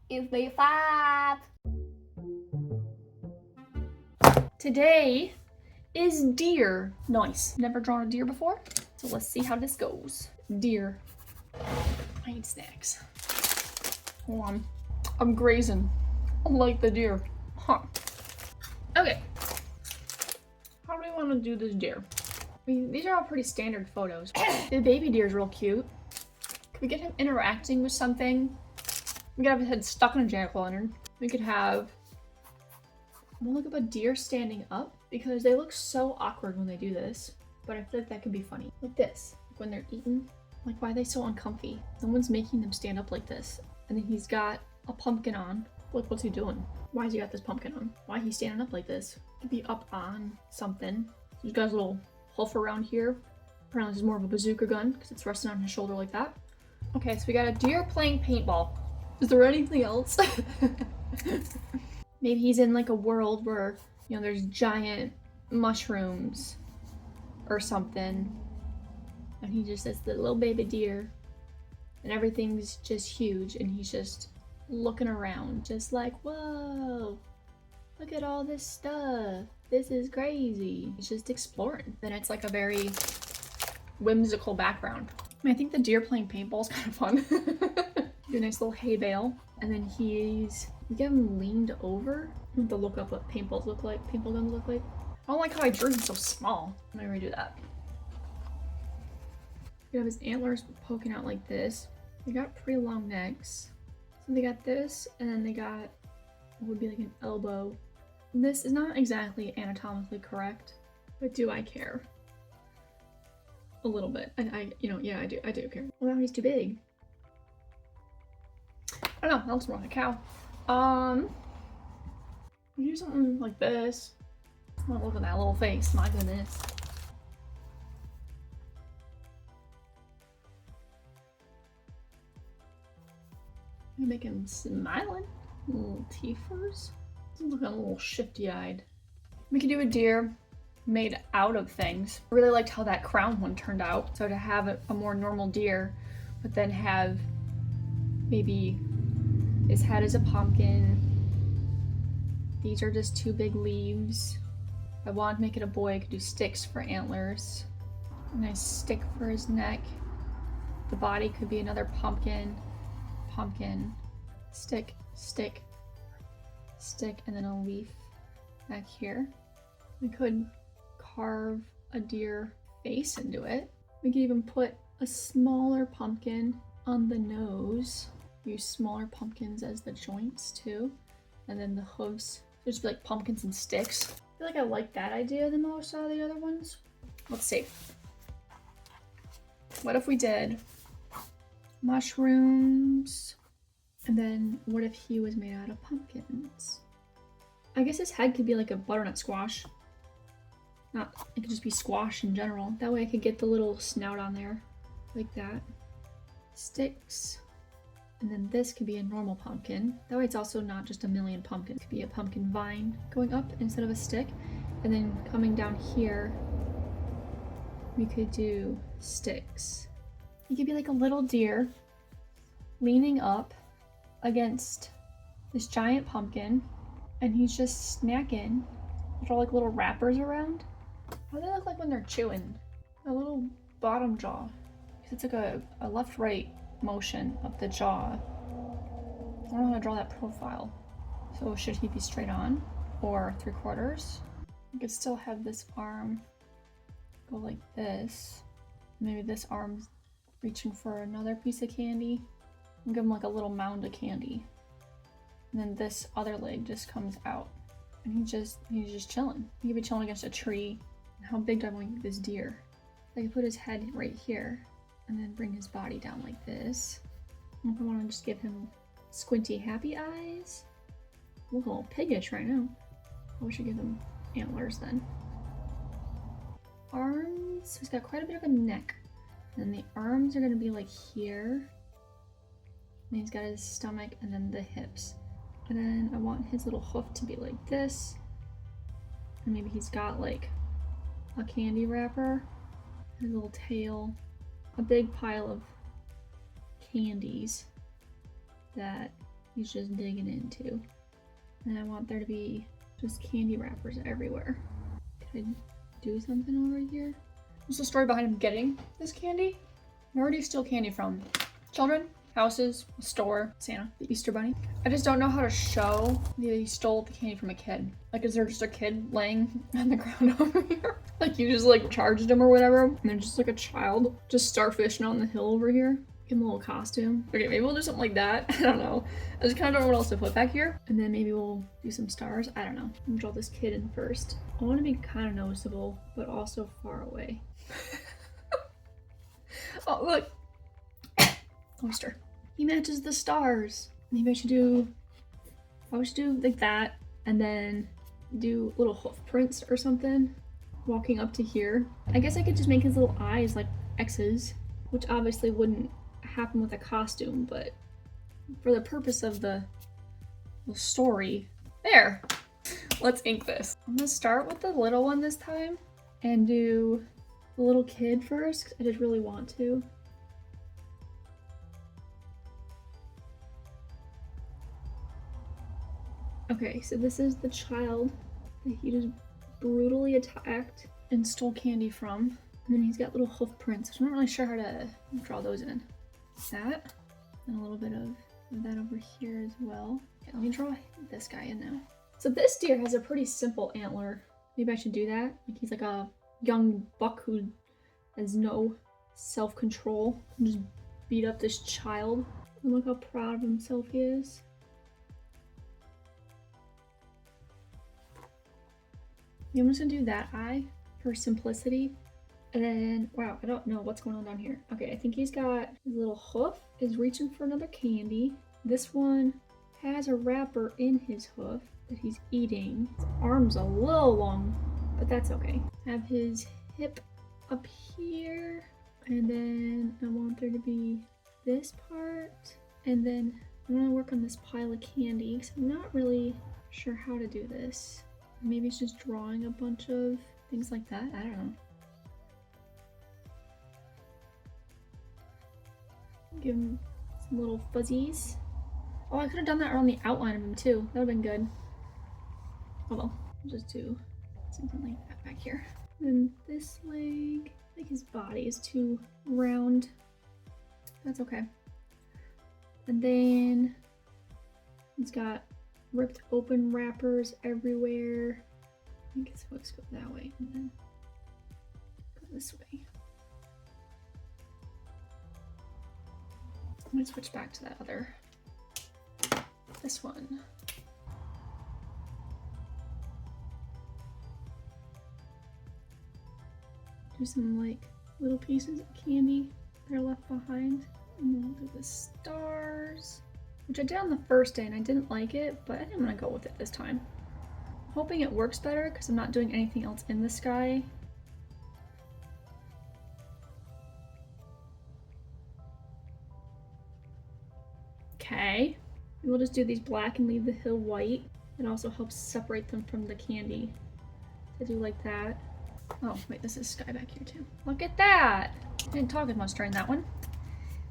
It's day 5. Today is deer. Nice. Never drawn a deer before, so let's see how this goes. Deer. I need snacks. Hold on. I'm grazing. I like the deer. Huh. Okay. How do we want to do this deer? I mean, these are all pretty standard photos. The baby deer is real cute. Could we get him interacting with something? We could have his head stuck in a jack-o'-lantern. We could have... We'll look up a deer standing up because they look so awkward when they do this. But I feel like that could be funny. Like this. Like when they're eating. Like, why are they so uncomfy? Someone's making them stand up like this. And then he's got a pumpkin on. Look, what's he doing? Why has he got this pumpkin on? Why is he standing up like this? Could be up on something. He's got his little hoof around here. Apparently this is more of a bazooka gun because it's resting on his shoulder like that. Okay, so we got a deer playing paintball. Is there anything else? Maybe he's in like a world where, you know, there's giant mushrooms or something. And he just is the little baby deer. And everything's just huge and he's just looking around. Just like, whoa, look at all this stuff. This is crazy. He's just exploring. Then it's like a very whimsical background. I think the deer playing paintball is kind of fun. Do a nice little hay bale. And then we get him leaned over. I want to look up what paintballs look like, paintball guns look like. I don't like how I drew him so small. Let me redo that. You have his antlers poking out like this. They got pretty long necks. So they got this, and then they got what would be like an elbow. And this is not exactly anatomically correct, but do I care? A little bit. Yeah, I do care. Well, now he's too big. I don't know, that looks more like a cow. We do something like this. Oh, look at that little face, my goodness. I'm gonna make him smiling. Little teethers. He's looking a little shifty-eyed. We could do a deer made out of things. I really liked how that crown one turned out. So to have a more normal deer, but then have maybe his head is a pumpkin. These are just 2 big leaves. If I wanted to make it a boy, I could do sticks for antlers. A nice stick for his neck. The body could be another pumpkin. Pumpkin. Stick, stick, stick, and then a leaf back here. We could carve a deer face into it. We could even put a smaller pumpkin on the nose. Use smaller pumpkins as the joints too. And then the hooves. Just be like pumpkins and sticks. I feel like I like that idea the most out of the other ones. Let's see. What if we did mushrooms? And then what if he was made out of pumpkins? I guess his head could be like a butternut squash. It could just be squash in general. That way I could get the little snout on there. Like that. Sticks. And then this could be a normal pumpkin. That way it's also not just a million pumpkins. It could be a pumpkin vine going up instead of a stick. And then coming down here, we could do sticks. He could be like a little deer leaning up against this giant pumpkin. And he's just snacking. There's all like little wrappers around. How do they look like when they're chewing? A little bottom jaw. It's like a left-right motion of the jaw. I don't know how to draw that profile. So should he be straight on or 3/4? We could still have this arm go like this. Maybe this arm's reaching for another piece of candy. And give him like a little mound of candy. And then this other leg just comes out. And he's just chilling. He could be chilling against a tree. How big do I want to make this deer? I could put his head right here. And then bring his body down like this. And if I want to just give him squinty happy eyes. Look a little piggish right now. We should give him antlers then. Arms. He's got quite a bit of a neck. And the arms are going to be like here. And he's got his stomach and then the hips. And then I want his little hoof to be like this. And maybe he's got like a candy wrapper. His little tail. A big pile of candies that he's just digging into. And I want there to be just candy wrappers everywhere. Can I do something over here? What's the story behind him getting this candy? Where do you steal candy from? Children? Houses? A store? Santa? The Easter Bunny? I just don't know how to show that he stole the candy from a kid. Like, is there just a kid laying on the ground over here? Like, you just, like, charged him or whatever, and then just, like, a child just starfishing on the hill over here? Give him a little costume. Okay, maybe we'll do something like that. I don't know. I just kind of don't know what else to put back here. And then maybe we'll do some stars. I don't know. I'm gonna draw this kid in first. I want to be kind of noticeable, but also far away. Oh, look. Oyster. He matches the stars. Maybe I should do like that, and then do little hoof prints or something walking up to here. I guess I could just make his little eyes like X's, which obviously wouldn't happen with a costume, but for the purpose of the story, there. Let's ink this. I'm gonna start with the little one this time and do the little kid first, 'cause I just really want to. Okay, so this is the child that he just brutally attacked and stole candy from. And then he's got little hoof prints. I'm not really sure how to draw those in. That, and a little bit of that over here as well. Okay, let me draw this guy in now. So this deer has a pretty simple antler. Maybe I should do that. Like he's like a young buck who has no self-control and just beat up this child. And look how proud of himself he is. Yeah, I'm just gonna do that eye for simplicity. And then, wow, I don't know what's going on down here. Okay, I think he's got his little hoof is reaching for another candy. This one has a wrapper in his hoof that he's eating. His arm's a little long, but that's okay. Have his hip up here. And then I want there to be this part. And then I'm gonna work on this pile of candy because I'm not really sure how to do this. Maybe it's just drawing a bunch of things like that. I don't know. Give him some little fuzzies. Oh, I could have done that around the outline of him too. That would have been good. Oh well, I'll just do something like that back here. And this leg, I think his body is too round. That's okay. And then he's got ripped open wrappers everywhere. I guess let's go that way and then go this way. I'm gonna switch back to that other, this one. Do some like little pieces of candy that are left behind. And then we'll do the stars, which I did on the first day and I didn't like it, but I think I'm gonna go with it this time. I'm hoping it works better because I'm not doing anything else in the sky. Okay, and we'll just do these black and leave the hill white. It also helps separate them from the candy. So do like that. Oh, wait, this is sky back here too. Look at that! I didn't talk as much during that one.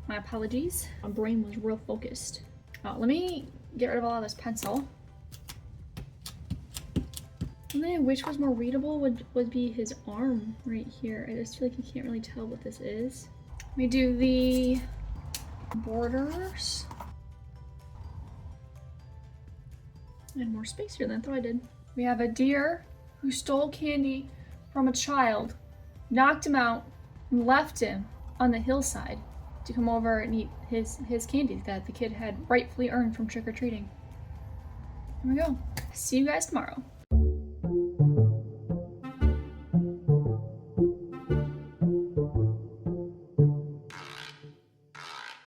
My apologies. My brain was real focused. Let me get rid of all of this pencil. Something I wish was more readable would be his arm right here. I just feel like you can't really tell what this is. Let me do the borders. I had more space here than I thought I did. We have a deer who stole candy from a child, knocked him out, and left him on the hillside to come over and eat his candy that the kid had rightfully earned from trick-or-treating. Here we go. See you guys tomorrow.